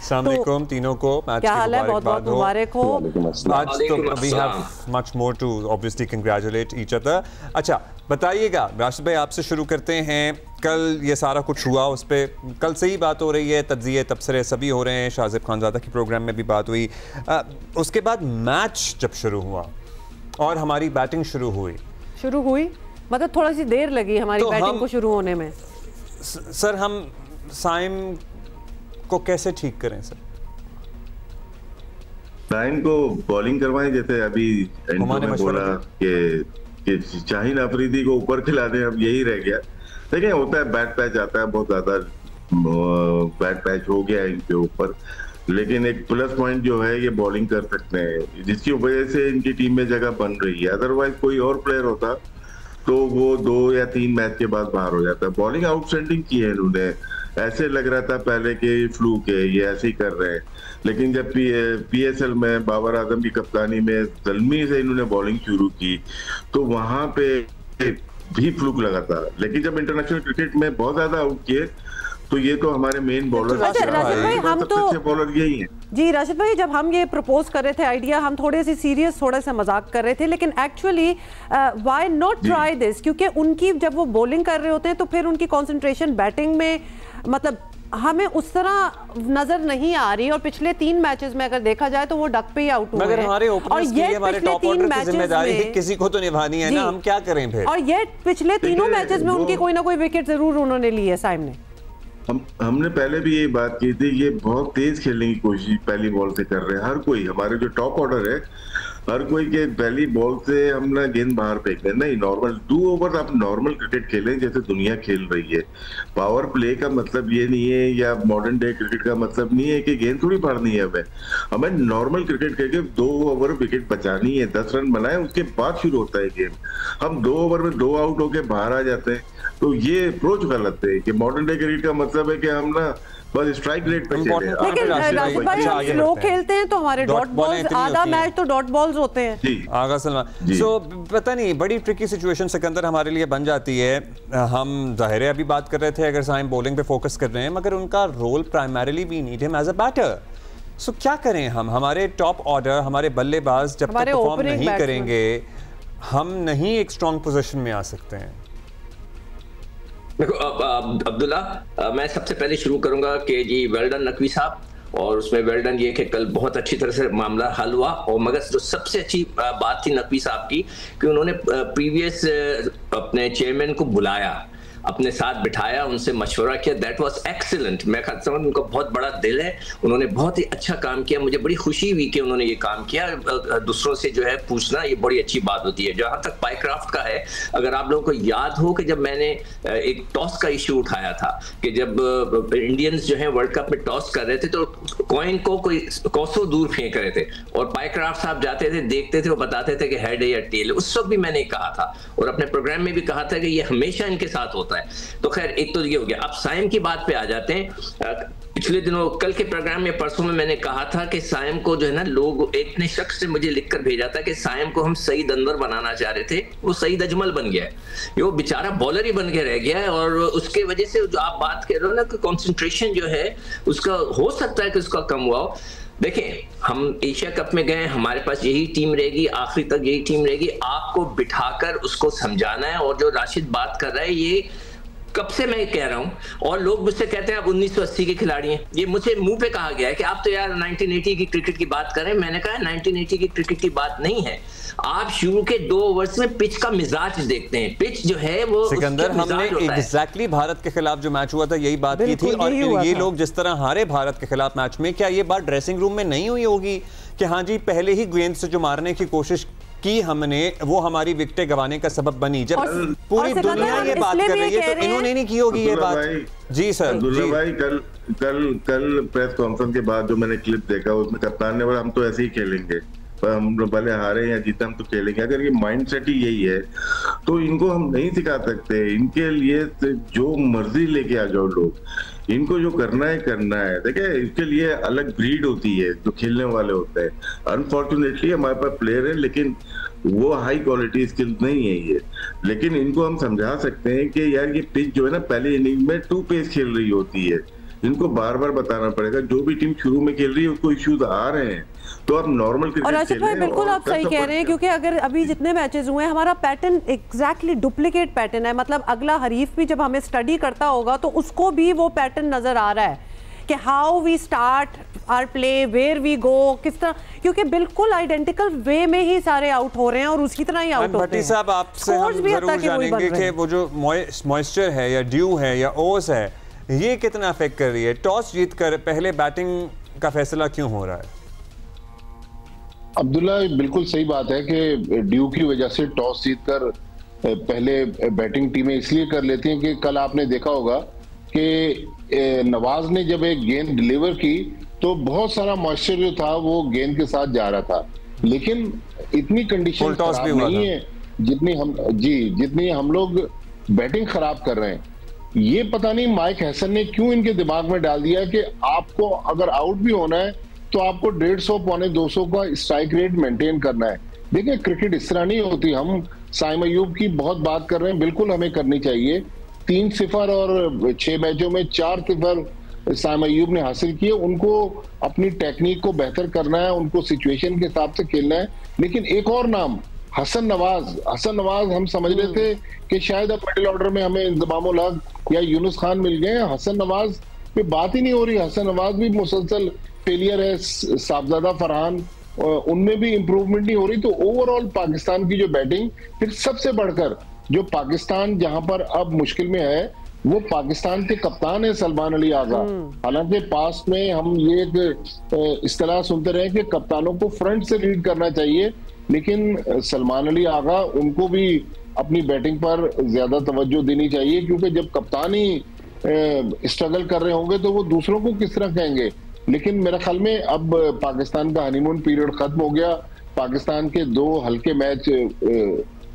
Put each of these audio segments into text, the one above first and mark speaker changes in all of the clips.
Speaker 1: अस्सलाम वालेकुम तीनों को, मैच
Speaker 2: क्या
Speaker 1: की
Speaker 2: हाल है? बहुत बहुत मुबारक हो।
Speaker 1: आज तो we have much more to obviously congratulate each other. अच्छा बताइएगा राशिद भाई, आपसे शुरू करते हैं। कल ये सारा कुछ हुआ, उस पर कल से ही बात हो रही है, तज्जिए तबसरे सभी हो रहे हैं, शाहज़ेब खानज़ादा की प्रोग्राम में भी बात हुई। उसके बाद मैच जब शुरू हुआ और हमारी बैटिंग शुरू हुई
Speaker 2: मतलब थोड़ा सी देर लगी हमारी
Speaker 1: तो
Speaker 2: बैटिंग को शुरू होने में।
Speaker 1: सर हम साइम को कैसे ठीक करें सर?
Speaker 3: साइम को बॉलिंग करवाएं, जैसे अभी में बोला कि शाहीन अफरीदी को ऊपर खिला दें, अब यही रह गया। देखिए होता है, बैट पैच आता है, बहुत ज्यादा बैट पैच हो गया है इनके ऊपर, लेकिन एक प्लस पॉइंट जो है ये बॉलिंग कर सकते हैं, जिसकी वजह से इनकी टीम में जगह बन रही है। अदरवाइज कोई और प्लेयर होता तो वो 2 या 3 मैच के बाद बाहर हो जाता है। बॉलिंग आउटस्टैंडिंग की है इन्होंने, ऐसे लग रहा था पहले के फ्लूक है, ये ऐसे ही कर रहे हैं, लेकिन जब पीएसएल में बाबर आजम की कप्तानी में ज़ल्मी से इन्होंने बॉलिंग शुरू की तो वहां पे भी फ्लूक लगा था, लेकिन जब इंटरनेशनल क्रिकेट में बहुत ज्यादा आउट किए तो ये तो हमारे मेन बॉलर
Speaker 2: राशिद भाई, हम तो
Speaker 3: अच्छे बॉलर यही हैं।
Speaker 2: जी राशिद भाई, जब हम ये प्रपोज कर रहे थे आइडिया, हम थोड़े से सीरियस, थोड़ा सा मजाक कर रहे थे, लेकिन actually why not try this, क्योंकि उनकी जब वो बॉलिंग कर रहे होते हैं तो फिर उनकी कंसंट्रेशन बैटिंग में, मतलब हमें उस तरह नजर नहीं आ रही। और पिछले 3 मैचेस में अगर देखा जाए तो वो डक पे ही आउट हुए हैं।
Speaker 1: हमारे ओपनर्स की, हमारे टॉप ऑर्डर की जिम्मेदारी किसी को तो निभानी है ना, हम क्या करें फिर?
Speaker 2: और ये पिछले तीनों मैचेस में उनकी कोई ना कोई विकेट जरूर उन्होंने ली है साइम ने।
Speaker 3: हमने पहले भी ये बात की थी, ये बहुत तेज खेलने की कोशिश पहली बॉल से कर रहे हैं हर कोई, हमारे जो टॉप ऑर्डर है हर कोई के पहली बॉल से हम ना गेंद बाहर फेंकते नहीं, नॉर्मल 2 ओवर आप नॉर्मल क्रिकेट खेलें जैसे दुनिया खेल रही है। पावर प्ले का मतलब ये नहीं है, या मॉडर्न डे क्रिकेट का मतलब नहीं है कि गेंद थोड़ी मारनी है, हमें नॉर्मल क्रिकेट खेल के 2 ओवर विकेट बचानी है, 10 रन बनाए, उसके बाद शुरू होता है गेम। हम 2 ओवर में 2 आउट होके बाहर आ जाते हैं, तो ये अप्रोच गलत है कि मॉडर्न डे क्रिकेट का मतलब है कि हम ना बस स्ट्राइक रेट पे चले।
Speaker 2: लेकिन राशिद भाई, हम स्लो खेलते हैं तो हमारे डॉट बॉल्स, आधा मैच तो डॉट बॉल्स होते हैं।
Speaker 3: जी
Speaker 1: आगा सलमान, सो पता नहीं बड़ी ट्रिकी सिचुएशन सिकंदर हमारे लिए बन जाती है। हम जाहिर है अभी बात कर रहे थे, अगर साइम बॉलिंग पे फोकस कर रहे हैं, मगर उनका role primarily we need him as a batter. So क्या करें हम? हमारे टॉप ऑर्डर, हमारे बल्लेबाज जब तक परफॉर्म नहीं करेंगे, हम नहीं एक स्ट्रॉन्ग पोजीशन में आ सकते हैं।
Speaker 4: देखो अब्दुल्ला, मैं सबसे पहले शुरू करूंगा कि जी वेल डन नकवी साहब, और उसमें वेल डन ये कि कल बहुत अच्छी तरह से मामला हल हुआ। और मगर जो सबसे अच्छी बात थी नकवी साहब की कि उन्होंने प्रीवियस अपने चेयरमैन को बुलाया, अपने साथ बिठाया, उनसे मशवरा किया। That was excellent. मैं समझ उनका बहुत बड़ा दिल है, उन्होंने बहुत ही अच्छा काम किया। मुझे बड़ी खुशी हुई कि उन्होंने ये काम किया। दूसरों से जो है पूछना ये बड़ी अच्छी बात होती है। जहां तक पाइक्राफ्ट का है, अगर आप लोगों को याद हो कि जब मैंने एक टॉस का इश्यू उठाया था कि जब इंडियंस जो है वर्ल्ड कप में टॉस कर रहे थे तो कॉइन को कोई कोसों दूर फेंक रहे थे और पाइक्राफ्ट साहब जाते थे, देखते थे, वो बताते थे कि हेड है या टेल। उस वक्त भी मैंने कहा था और अपने प्रोग्राम में भी कहा था कि ये हमेशा इनके साथ होता है। तो खैर एक तो ये हो गया। अब साइम की बात पे आ जाते हैं। पिछले दिनों, कल के प्रोग्राम में परसों में मैंने कहा था कि साइम को जो है ना, लोग, एक ने शख्स ने मुझे लिखकर भेजा था कि साइम को हम सईद अनवर बनाना चाह रहे थे, वो सईद अजमल बन गया है, वो बेचारा बॉलर ही बन के रह गया है। और उसके वजह से जो आप बात कर रहे हो ना कि कंसंट्रेशन जो है उसका हो सकता है कि उसका कम हुआ हो। देखिए, हम एशिया कप में गए, हमारे पास यही टीम रहेगी, आखिरी तक यही टीम रहेगी। आपको बिठाकर उसको समझाना है। और जो राशिद बात कर रहा है, ये कब से मैं कह रहा हूं, और लोग मुझसे कहते हैं आप 1980 के खिलाड़ी हैं। ये मुझे मुंह पे कहा गया है कि आप तो यार 1980 की क्रिकेट की बात करें। मैंने कहा 1980 की क्रिकेट की बात नहीं है। आप शुरू के 2 ओवर्स में पिच का मिजाज देखते हैं। पिच जो है वो
Speaker 1: सिकंदर, हमने एग्जैक्टली भारत के खिलाफ जो मैच हुआ था यही बात की थी। और ये लोग जिस तरह हारे भारत के खिलाफ मैच में, क्या ये बात ड्रेसिंग रूम में नहीं हुई होगी कि हाँ जी पहले ही गेंद से जो मारने की कोशिश की हमने, वो हमारी विकेटें गंवाने का सबब बनी? जब पूरी दुनिया ये बात कर रही है तो इन्होंने नहीं की होगी ये बात। जी सर।
Speaker 3: अब्दुल्ला भाई, कल प्रेस कॉन्फ्रेंस के बाद जो मैंने क्लिप देखा, उसमें कप्तान ने बोला हम तो ऐसे ही खेलेंगे, पर हम भले हारे या जीते हम तो खेलेंगे। अगर ये माइंडसेट ही यही है तो इनको हम नहीं सिखा सकते। इनके लिए जो मर्जी लेके आ जाओ लोग, इनको जो करना है। देखिए, इसके लिए अलग ब्रीड होती है जो खेलने वाले होते हैं। अनफॉर्चुनेटली हमारे पास प्लेयर है, लेकिन वो हाई क्वालिटी स्किल नहीं है ये। लेकिन इनको हम समझा सकते हैं कि यार ये पिच जो है ना, पहले इनिंग में 2 पेस खेल रही होती है, इनको बार बार बताना पड़ेगा। जो भी टीम शुरू में खेल रही है उसको इश्यूज आ रहे हैं, तो आप नॉर्मल क्रिकेट
Speaker 2: और राशिद भाई बिल्कुल आप सही कह रहे हैं, क्योंकि अगर अभी जितने मैचेस हुए हैं हमारा पैटर्न एग्जैक्टली डुप्लीकेट पैटर्न है। मतलब अगला हरीफ भी जब हमें स्टडी करता होगा तो उसको भी वो पैटर्न नजर आ रहा है कि how we start our play, where we go, किस तरह, क्योंकि बिल्कुल आइडेंटिकल वे में ही सारे आउट हो रहे हैं और उसी तरह ही आउट होते हैं।
Speaker 1: भट्टी साहब आपसे हम जरूर जानेंगे कि वो जो मॉइस्चर है या ड्यू है या ओस है, ये कितना अफेक्ट कर रही है। टॉस जीतकर पहले बैटिंग का फैसला क्यों हो रहा है?
Speaker 5: अब्दुल्ला बिल्कुल सही बात है कि ड्यू की वजह से टॉस जीतकर पहले बैटिंग टीमें इसलिए कर लेती हैं कि कल आपने देखा होगा कि नवाज ने जब एक गेंद डिलीवर की तो बहुत सारा मॉइस्चर जो था वो गेंद के साथ जा रहा था, लेकिन इतनी कंडीशन खराब नहीं है जितनी हम लोग बैटिंग खराब कर रहे हैं। ये पता नहीं माइक हैसन ने क्यों इनके दिमाग में डाल दिया कि आपको अगर आउट भी होना है तो आपको 150 पौने 200 का स्ट्राइक रेट मेंटेन करना है। देखिए क्रिकेट इस तरह नहीं होती। हम साइम अयूब की बहुत बात कर रहे हैं, बिल्कुल हमें करनी चाहिए। 3 सिफर और 6 मैचों में 4 सिफर साइम अयूब ने हासिल किए। उनको अपनी टेक्निक को बेहतर करना है, उनको सिचुएशन के हिसाब से खेलना है। लेकिन एक और नाम हसन नवाज हम समझ रहे थे कि शायद अब मिडिल ऑर्डर में हमें इंतजामुल हक या यूनुस खान मिल गए। हसन नवाज पे बात ही नहीं हो रही। हसन नवाज भी मुसलसल फेलियर है। साहबजादा फरहान, उनमें भी इंप्रूवमेंट नहीं हो रही। तो ओवरऑल पाकिस्तान की जो बैटिंग, फिर सबसे बढ़कर जो पाकिस्तान जहां पर अब मुश्किल में है वो पाकिस्तान के कप्तान है सलमान अली आगा। हालांकि पास में हम ये इस्तेलाह सुनते रहे कि कप्तानों को फ्रंट से लीड करना चाहिए, लेकिन सलमान अली आगा उनको भी अपनी बैटिंग पर ज्यादा तवज्जो देनी चाहिए, क्योंकि जब कप्तान ही स्ट्रगल कर रहे होंगे तो वो दूसरों को किस तरह कहेंगे। लेकिन मेरे ख्याल में अब पाकिस्तान का हनीमून पीरियड खत्म हो गया। पाकिस्तान के 2 हल्के मैच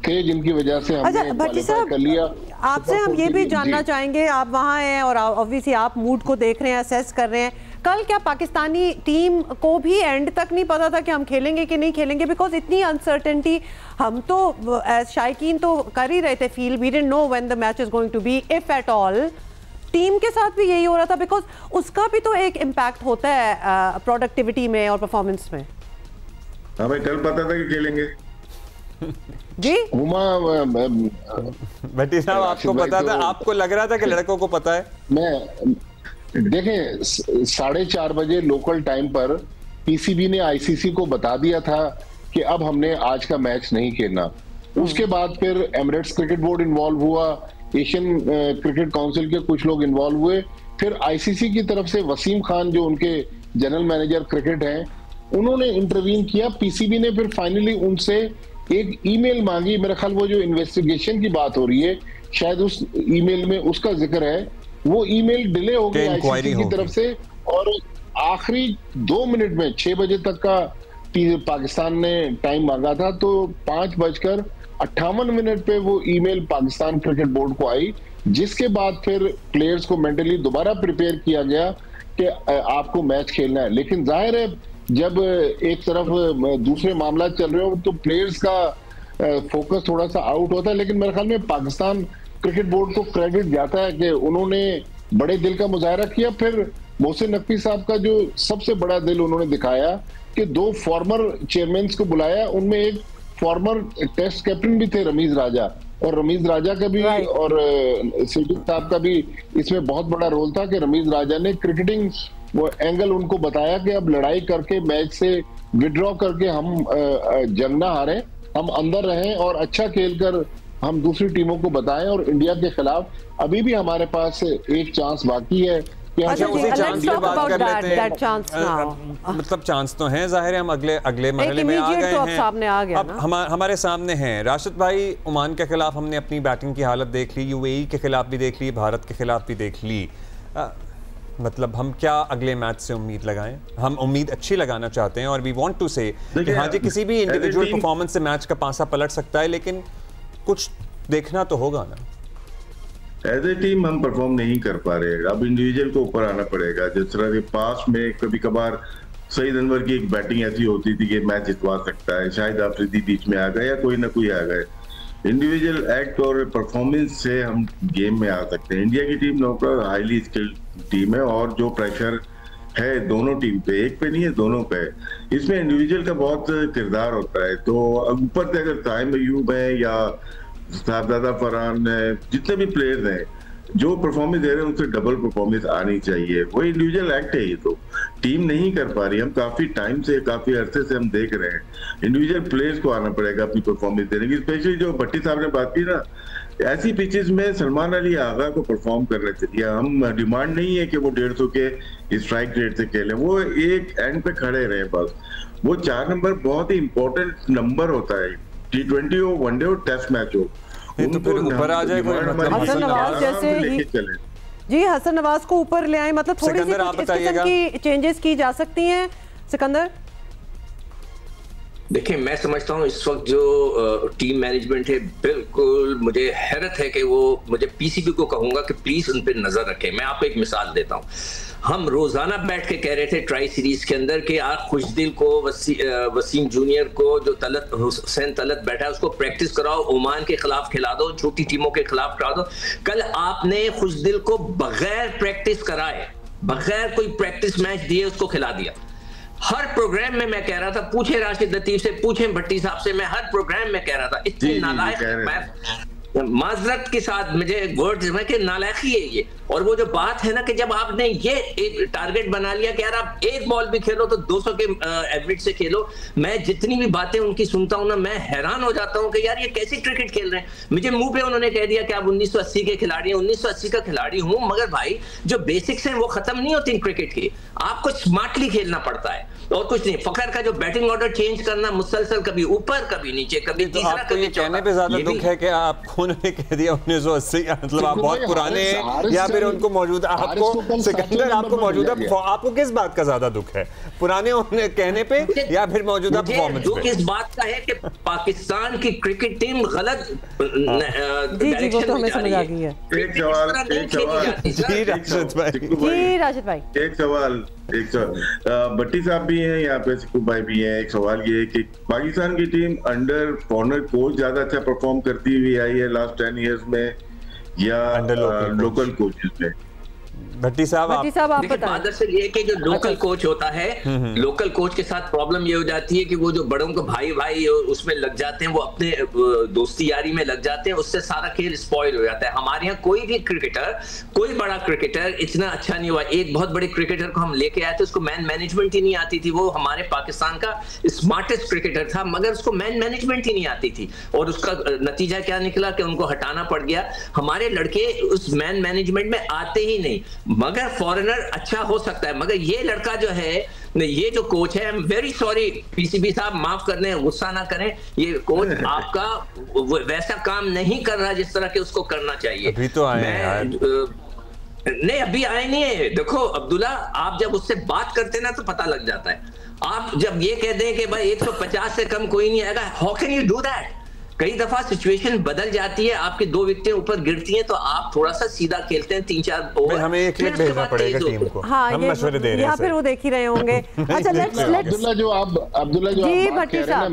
Speaker 5: थे जिनकी वजह से हमने क्वालीफाई कर लिया।
Speaker 2: आपसे हम ये भी जानना चाहेंगे, आप वहां हैं और ऑब्वियसली आप मूड को देख रहे हैं, असेस कर रहे हैं। कल क्या पाकिस्तानी टीम को भी एंड तक नहीं पता था कि हम खेलेंगे कि नहीं खेलेंगे? बिकॉज इतनी अनसर्टेनिटी हम तो एज शायकीन तो कर ही रहे थे feel, we didn't know when the match is going to be if at all. Team के साथ भी यही हो रहा था, बिकॉज उसका भी तो एक इम्पैक्ट होता है प्रोडक्टिविटी में और परफॉर्मेंस में।
Speaker 3: हमें कल पता था कि खेलेंगे
Speaker 2: जी।
Speaker 1: भट्टी साहब आपको पता था? आपको लग रहा था कि लड़कों को पता है?
Speaker 5: मैं देखें 4:30 बजे लोकल टाइम पर पीसीबी ने आईसीसी को बता दिया था कि अब हमने आज का मैच नहीं खेलना। उसके बाद फिर एमिरेट्स क्रिकेट बोर्ड इन्वॉल्व हुआ, एशियन क्रिकेट काउंसिल के कुछ लोग इन्वॉल्व हुए, फिर आईसीसी की तरफ से वसीम खान जो उनके जनरल मैनेजर क्रिकेट हैं उन्होंने इंटरवीन किया। पीसीबी ने फिर फाइनली उनसे एक ईमेल मांगी। मेरा ख्याल वो जो इन्वेस्टिगेशन की बात हो रही है शायद उस ईमेल में उसका जिक्र है। वो ईमेल डिले हो गई आईसीसी की तरफ से और आखिरी 2 मिनट में 6 बजे तक का पाकिस्तान ने टाइम मांगा था, तो 5:58 पे वो ईमेल पाकिस्तान क्रिकेट बोर्ड को आई, जिसके बाद फिर प्लेयर्स को मेंटली दोबारा प्रिपेयर किया गया कि आपको मैच खेलना है। लेकिन जाहिर है जब एक तरफ दूसरे मामला चल रहे हो तो प्लेयर्स का फोकस थोड़ा सा आउट होता है। लेकिन मेरे ख्याल में पाकिस्तान क्रिकेट बोर्ड को क्रेडिट जाता है कि उन्होंने बड़े दिल का मुजाहरा किया। फिर मोहसिन नकवी साहब का जो सबसे बड़ा दिल उन्होंने दिखाया कि 2 फॉर्मर चेयरमैन को बुलाया, उनमें एक फॉर्मर टेस्ट कैप्टन भी थे रमीज राजा, और रमीज राजा का भी और सिद्दीक साहब का भी इसमें बहुत बड़ा रोल था कि रमीज राजा ने क्रिकेटिंग वो एंगल उनको बताया कि अब लड़ाई करके मैच से विड्रॉ करके हम जंग ना हारें, हम अंदर रहें और अच्छा खेलकर हम दूसरी टीमों को बताएं। और इंडिया के खिलाफ अभी भी हमारे पास एक चांस बाकी है।
Speaker 1: अच्छा, उसी चांस की बात कर लेते हैं। मतलब चांस तो हैं, जाहिर है हम अगले मरहले में आ गए हैं। अब हमारे सामने हैं राशिद भाई, ओमान के खिलाफ हमने अपनी बैटिंग की हालत देख ली, यूएई के खिलाफ भी देख ली, भारत के खिलाफ भी देख ली। मतलब हम क्या अगले मैच से उम्मीद लगाएं? हम उम्मीद अच्छी लगाना चाहते हैं और वी वांट टू से कि हाँ जी किसी भी इंडिविजुअल परफॉर्मेंस से मैच का पासा पलट सकता है, लेकिन कुछ देखना तो होगा ना।
Speaker 3: एज ए टीम हम परफॉर्म नहीं कर पा रहे, अब इंडिविजुअल को ऊपर आना पड़ेगा। जिस तरह के पास में कभी कभार सईद अनवर की एक बैटिंग ऐसी होती थी कि मैच जितवा सकता है, शायद आफरीदी बीच में आ गए या कोई ना कोई आ गए। इंडिविजुअल एक्ट और परफॉर्मेंस से हम गेम में आ सकते हैं। इंडिया की टीम हाईली स्किल्ड टीम है और जो प्रेशर है दोनों टीम पे, एक पे नहीं है दोनों पे, इसमें इंडिविजुअल का बहुत किरदार होता है। तो ऊपर से अगर ताइम अयूब है या साहबजादा फरहान है, जितने भी प्लेयर्स हैं जो परफॉर्मेंस दे रहे हैं उनसे डबल परफॉर्मेंस आनी चाहिए। वो इंडिविजुअल एक्ट है, ये तो टीम नहीं कर पा रही। हम काफी टाइम से, काफी अरसे से हम देख रहे हैं, इंडिविजुअल प्लेयर्स को आना पड़ेगा अपनी परफॉर्मेंस देने की। स्पेशली जो भट्टी साहब ने बात की ना, ऐसी पिचेस में सलमान अली आगा को परफॉर्म करना चाहिए। हम डिमांड नहीं है कि वो 150 के स्ट्राइक रेट से खेले, वो एक एंड पे खड़े रहे बस। वो 4 नंबर बहुत ही इंपॉर्टेंट नंबर होता है, T20 हो, वनडे हो, टेस्ट मैच हो।
Speaker 1: तो फिर ऊपर आ जाए
Speaker 2: हसन नवाज जैसे जी, हसन नवाज को ऊपर ले आए, मतलब थोड़ी सी इस किस्म की चेंजेस की जा सकती हैं। सिकंदर
Speaker 4: देखिए, मैं समझता हूँ इस वक्त जो टीम मैनेजमेंट है, बिल्कुल मुझे हैरत है कि वो, मुझे पीसीबी को कहूंगा कि प्लीज उन पर नजर रखें। मैं आपको एक मिसाल देता हूँ। हम रोजाना बैठ के कह रहे थे ट्राई सीरीज के अंदर कि आप खुशदिल को, वसीम जूनियर को, जो हुसैन तलत बैठा है उसको प्रैक्टिस कराओ, ओमान के खिलाफ खिला दो, छोटी टीमों के खिलाफ करा दो। कल आपने खुशदिल को बगैर प्रैक्टिस कराए, बगैर कोई प्रैक्टिस मैच दिए उसको खिला दिया। हर प्रोग्राम में मैं कह रहा था, पूछे राशिद लतीफ से, पूछे भट्टी साहब से, मैं हर प्रोग्राम में कह रहा था इतनी नालायक, माजरत के साथ मुझे वर्ड्स में कि नालायकी है ये। और वो जो बात है ना कि जब आपने ये एक टारगेट बना लिया कि यार आप एक बॉल भी खेलो तो 200 के एवरेज से खेलो, मैं जितनी भी बातें उनकी सुनता हूं ना, मैं हैरान हो जाता हूं कि यार ये कैसी क्रिकेट खेल रहे हैं। मुझे मुंह पे उन्होंने कह दिया कि आप 1980 के खिलाड़ी हैं। 1980 का खिलाड़ी हूं, मगर भाई जो बेसिक्स हैं वो खत्म नहीं होती क्रिकेट की। आपको स्मार्टली खेलना पड़ता है और कुछ नहीं। फखर का जो बैटिंग ऑर्डर चेंज करना मुसलसल, कभी ऊपर कभी नीचे, कभी
Speaker 1: तीसरा, तो कभी कहने पे ज्यादा दुख है कि आपको उन्होंने कह दिया 1980, मतलब आप बहुत पुराने हैं, या फिर उनको मौजूदा, आपको सिकंदर, आपको मौजूदा, आपको किस बात का ज्यादा दुख है, पुराने उन्हें कहने पे या फिर मौजूदा परफॉर्मेंस पे?
Speaker 4: किस बात का है कि पाकिस्तान की क्रिकेट टीम गलत
Speaker 2: डायरेक्शन में समझ आ गई है।
Speaker 3: एक सवाल भट्टी साहब भी हैं यहाँ पे, सिक्कू भाई भी हैं। एक सवाल ये है कि पाकिस्तान की टीम अंडर फॉरनर कोच ज्यादा अच्छा परफॉर्म करती हुई आई है लास्ट 10 इयर्स में या लोकल कोचेस में?
Speaker 1: भट्टी साहब आप
Speaker 4: बताएं। से ये कि जो लोकल कोच होता है, लोकल कोच के साथ प्रॉब्लम ये हो जाती है कि वो जो बड़ों को भाई भाई उसमें लग जाते हैं, वो अपने दोस्ती यारी में लग जाते हैं, उससे सारा खेल स्पॉइल हो जाता है। हमारे यहाँ कोई भी क्रिकेटर, कोई बड़ा क्रिकेटर इतना अच्छा नहीं हुआ। एक बहुत बड़े क्रिकेटर को हम लेके आए थे, उसको मैन मैनेजमेंट ही नहीं आती थी। वो हमारे पाकिस्तान का स्मार्टेस्ट क्रिकेटर था, मगर उसको मैन मैनेजमेंट ही नहीं आती थी, और उसका नतीजा क्या निकला कि उनको हटाना पड़ गया। हमारे लड़के उस मैन मैनेजमेंट में आते ही नहीं। मगर फॉरेनर अच्छा हो सकता है, मगर ये लड़का जो है, ये जो कोच है, I am very sorry PCB साहब, माफ कर दें, गुस्सा ना करें, ये कोच आपका वैसा काम नहीं कर रहा जिस तरह के उसको करना चाहिए।
Speaker 1: अभी तो आए हैं
Speaker 4: नहीं, अभी आए नहीं है। देखो अब्दुल्ला, आप जब उससे बात करते ना तो पता लग जाता है। आप जब ये कह दें कि भाई 150 से कम कोई नहीं आएगा, how can you do that? कई दफा सिचुएशन बदल जाती है, आपकी 2 विकेटें ऊपर गिरती हैं तो आप थोड़ा सा सीधा खेलते हैं 3-4 ओवर,
Speaker 1: हमें एक क्लिक भेजना पड़ेगा टीम को।
Speaker 2: हाँ, हम मशवरे दे रहे हैं, या फिर वो देख ही रहे होंगे। अच्छा, लेट्स
Speaker 5: अब्दुल्ला जो आप बात कह रहे हैं ना,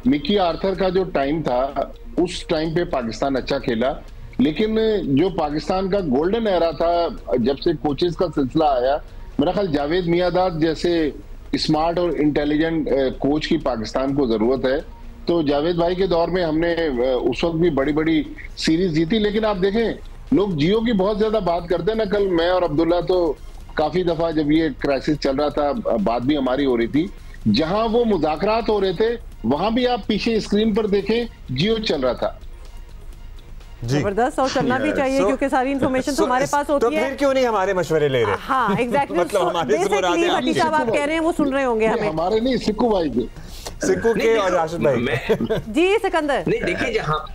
Speaker 5: मिकी आर्थर का जो टाइम था, उस टाइम पे पाकिस्तान अच्छा खेला, लेकिन जो पाकिस्तान का गोल्डन एरा था, जब से कोचेस का सिलसिला आया, मेरा ख्याल जावेद मियादाद जैसे स्मार्ट और इंटेलिजेंट कोच की पाकिस्तान को जरूरत है। तो जावेद भाई के दौर में हमने उस वक्त भी बड़ी बड़ी सीरीज जीती, लेकिन आप देखें लोग जियो की बहुत ज्यादा बात करते हैं ना। कल मैं और अब्दुल्ला तो काफी दफा जब ये क्राइसिस चल रहा था, बात भी हमारी हो रही थी, जहां वो मुज़ाकरात हो रहे थे वहां भी आप पीछे स्क्रीन पर देखें जियो चल रहा था।
Speaker 2: जबरदस्त, और चलना भी चाहिए क्योंकि सारी इन्फॉर्मेशन तो हमारे पास होती है।
Speaker 1: तो फिर क्यों नहीं हमारे मशवरे ले रहे?
Speaker 2: हाँ, एग्जैक्टली। मतलब हमारे भट्टी साहब आप कह रहे हैं वो सुन रहे होंगे हमें।
Speaker 5: हमारे नहीं, सिक्कू भाई के,
Speaker 1: सिक्कू के और राशिद भाई
Speaker 2: जी। सिकंदर
Speaker 4: नहीं, देखिए जहाँ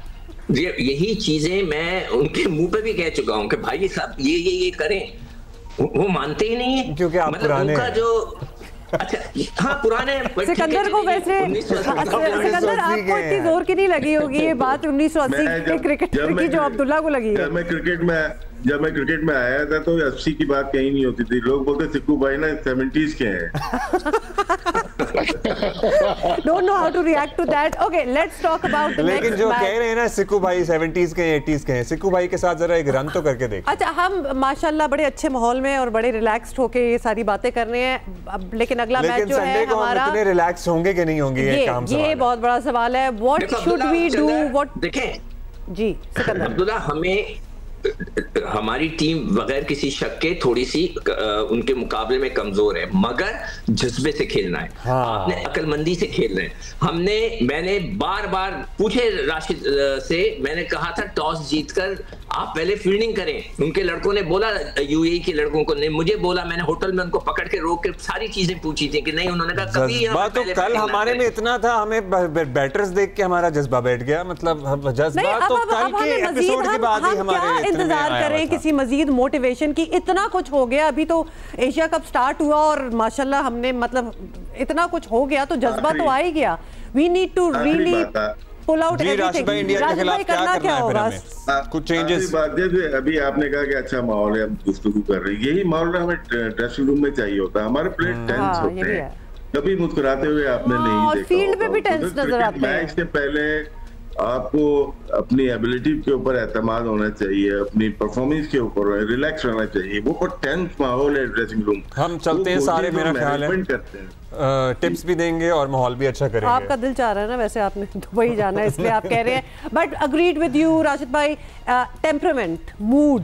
Speaker 4: यही चीजें मैं उनके मुंह पे भी कह चुका हूँ कि भाई साहब ये करें, वो मानते ही नहीं है,
Speaker 1: क्योंकि आप पुराने
Speaker 4: उनका जो अच्छा, हाँ पुराने।
Speaker 2: सिकंदर को वैसे, सिकंदर आपको इतनी जोर की नहीं लगी होगी ये बात 1980 के क्रिकेट की जो अब्दुल्ला को लगी है।
Speaker 3: जब मैं क्रिकेट में आया था तो 80 की बात कहीं नहीं होती थी, लोग बोलते सिक्कू भाई ना 70s के हैं।
Speaker 2: Don't know how to react to that. Okay, let's talk about the
Speaker 1: लेकिन
Speaker 2: next
Speaker 1: जो
Speaker 2: match.
Speaker 1: कह रहे हैं ना सिक्कू भाई 70s के हैं 80s के हैं, सिक्कू भाई के साथ जरा एक रन तो करके देख।
Speaker 2: अच्छा, हम माशाल्लाह बड़े अच्छे माहौल में और बड़े रिलैक्स्ड होके ये सारी बातें कर रहे हैं अब, लेकिन अगला मैच जो है हमारा,
Speaker 1: इतने रिलैक्स होंगे कि नहीं होंगे
Speaker 2: ये बहुत बड़ा सवाल है। What should we do? What
Speaker 4: देखें
Speaker 2: जी सिकंदर
Speaker 4: अब्दुल्ला, हमें हमारी टीम बगैर किसी शक के थोड़ी सी उनके मुकाबले में कमजोर है, मगर जज्बे से खेलना है। आपने अकलमंदी से खेलना है। मैंने बार बार पूछे राशिद से, मैंने कहा था टॉस जीतकर आप पहले फील्डिंग करें। उनके लड़कों ने बोला, यूएई के लड़कों को ने मुझे बोला, मैंने होटल में उनको पकड़ के रोक के सारी चीजें पूछी थी कि नहीं, उन्होंने कहा कभी
Speaker 1: जज्बा तो कल हमारे में इतना था, हमें बैटर्स देख के हमारा जज्बा बैठ गया। मतलब जज्बा तो कल के एपिसोड के बाद ही हमारे
Speaker 2: इंतजार करें किसी मजीद मोटिवेशन की। इतना कुछ हो गया, अभी तो एशिया कप स्टार्ट हुआ और माशाल्लाह हमने मतलब इतना कुछ हो गया तो जज्बा तो आ ही गया। We need to really pull out everything.
Speaker 1: India के खिलाफ क्या करना है फिर हमें? कुछ चेंजेस।
Speaker 3: बात है अभी आपने कहा कि अच्छा माहौल है, हम गुफ्तगू कर रहे हैं, यही माहौल हमें ड्रेसिंग रूम में चाहिए होता है। हमारे प्लेयर टेंस होते हैं, कभी मुस्कुराते हुए आपने नहीं देखा।
Speaker 2: फील्ड पे भी टेंस नजर आते हैं।
Speaker 3: मैच से पहले आपको अपनी एबिलिटी के ऊपर एतमाद होना चाहिए, अपनी परफॉर्मेंस के ऊपर रिलैक्स रहना चाहिए। वो बहुत टेंस माहौल है ड्रेसिंग रूम।
Speaker 1: हम चलते हैं सारे, मेरा ख्याल है
Speaker 3: करते हैं,
Speaker 1: टिप्स भी देंगे और माहौल भी अच्छा करेंगे।
Speaker 2: आपका दिल चाह रहा है ना, वैसे आपने दुबई जाना है इसलिए आप कह रहे हैं। But agreed with you Rashid भाई, टेम्परामेंट, मूड,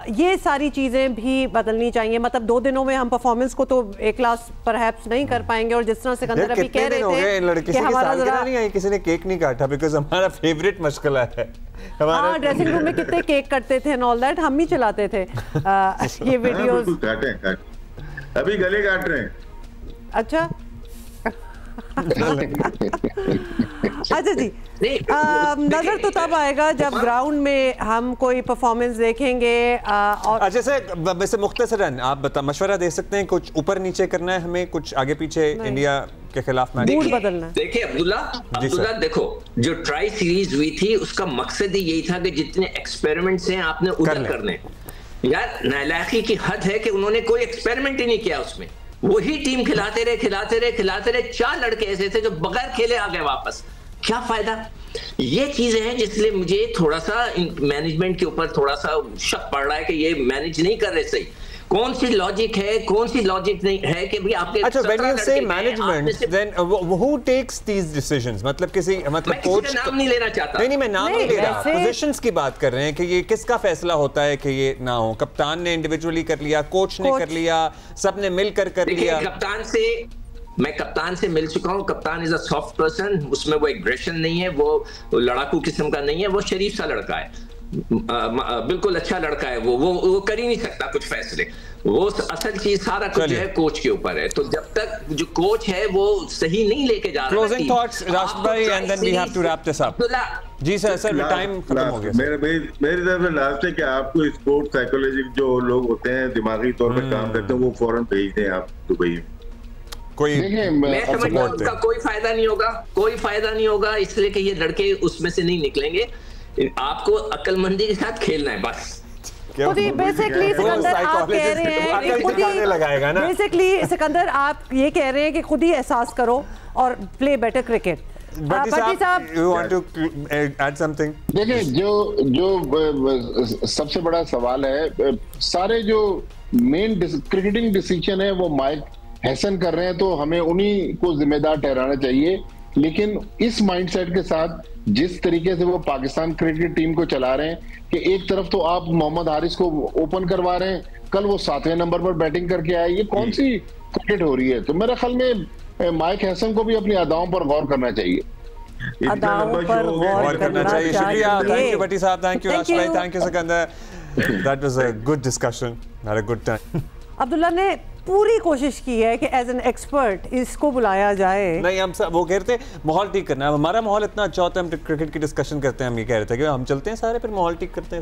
Speaker 2: ये सारी चीजें भी बदलनी चाहिए। मतलब 2 दिनों में हम परफॉर्मेंस को तो एक क्लास परहैप्स नहीं कर पाएंगे। और जिस तरह सिकंदर अभी कह रहे थे कि हमारा जरा
Speaker 1: नहीं आई, किसी ने केक नहीं काटा, बिकॉज़ हमारा फेवरेट मशगला है।
Speaker 2: हाँ, ड्रेसिंग रूम में कितने केक कटते थे एंड ऑल दैट, हम ही चलाते थे ये वीडियोस।
Speaker 3: काटे अभी गले काट रहे हैं।
Speaker 2: अच्छा अच्छा जी, नजर तो तब आएगा जब ग्राउंड में हम कोई परफॉर्मेंस देखेंगे। और
Speaker 1: जैसे वैसे मुख्तसरन आप बता मशवरा दे सकते हैं, कुछ ऊपर नीचे करना है हमें, कुछ आगे पीछे इंडिया के खिलाफ मैच
Speaker 2: बदलना है।
Speaker 4: देखिए अब्दुल्ला देखो, जो ट्राई सीरीज हुई थी उसका मकसद ही यही था कि जितने एक्सपेरिमेंट्स हैं आपने उधर करने। यार नालायकी की हद है कि उन्होंने कोई एक्सपेरिमेंट ही नहीं किया उसमें। वही टीम खिलाते रहे। 4 लड़के ऐसे थे जो बगैर खेले आ गए वापस। क्या फायदा? ये चीजें हैं जिसलिए मुझे थोड़ा सा मैनेजमेंट के ऊपर थोड़ा सा शक पड़ रहा है कि ये मैनेज नहीं कर रहे सही। कौन सी लॉजिक है, कौन सी लॉजिक नहीं है कि भाई आपके।
Speaker 1: अच्छा, when you say management, then who takes these decisions? मतलब किसी मतलब कोच
Speaker 4: नाम नहीं लेना चाहता।
Speaker 1: नहीं मैं नाम नहीं ले रहा, पोजीशंस की बात कर रहे हैं कि ये किसका फैसला होता है कि ये ना हो। कप्तान ने इंडिविजुअली कर लिया, कोच ने कर लिया, सबने मिलकर कर लिया।
Speaker 4: मैं कप्तान से मिल चुका हूं। कप्तान इज अ सॉफ्ट पर्सन, उसमें वो एग्रेशन नहीं है, वो लड़ाकू किस्म का नहीं है, वो शरीफ सा लड़का है, बिल्कुल अच्छा लड़का है। वो कर ही नहीं सकता कुछ फैसले। वो असल चीज सारा कुछ जो है कोच के ऊपर है। तो जब तक जो कोच है वो सही नहीं लेके जा रहा।
Speaker 1: क्लोजिंग थॉट्स राशिद भाई, and then we have to wrap this up. जी सर टाइम खत्म हो गया।
Speaker 3: मेरी तरफ से लास्ट है कि आपको स्पोर्ट्स साइकोलॉजी जो लोग होते हैं, दिमागी तौर पर काम करते हैं, वो फौरन भेज दें आप दुबई।
Speaker 4: मैं समझता हूं उसका कोई फायदा नहीं होगा, इसलिए कि ये लड़के उसमें से नहीं निकलेंगे। आपको अक्लमंदी के साथ खेलना है बस।
Speaker 2: बेसिकली सिकंदर आप कह रहे हैं खुद ही लगाएगा ना। बेसिकली सिकंदर आप ये कह रहे हैं कि खुद ही एहसास करो और play better cricket.
Speaker 1: You want to add something?
Speaker 5: देखिए, जो सबसे बड़ा सवाल है, सारे जो मेन क्रिकेटिंग डिसीजन है वो माइक हैसन कर रहे हैं, तो हमें उन्हीं को जिम्मेदार ठहराना चाहिए। लेकिन इस माइंडसेट के साथ जिस तरीके से वो पाकिस्तान क्रिकेट टीम को चला रहे हैं कि एक तरफ तो आप मोहम्मद हारिस को ओपन करवा रहे हैं, कल वो 7वें नंबर पर बैटिंग करके आए, ये कौन सी क्रिकेट हो रही है? तो मेरे ख्याल में माइक हैसन को भी अपनी अदाओं पर गौर करना चाहिए।
Speaker 2: अदाओं पर गौर करना चाहिए।
Speaker 1: शुक्रिया, थैंक यू भट्टी साहब, थैंक यू राशिद भाई, thank you Sikandar. That was a good discussion, had a good time.
Speaker 2: Abdullah ने पूरी कोशिश की है कि एज एन एक्सपर्ट इसको बुलाया जाए।
Speaker 1: नहीं, हम सब वो कह रहे थे माहौल ठीक करना है। हमारा माहौल इतना अच्छा होता है, हम क्रिकेट की डिस्कशन करते हैं, हम ये कह रहे थे कि हम चलते हैं सारे, फिर माहौल ठीक करते हैं।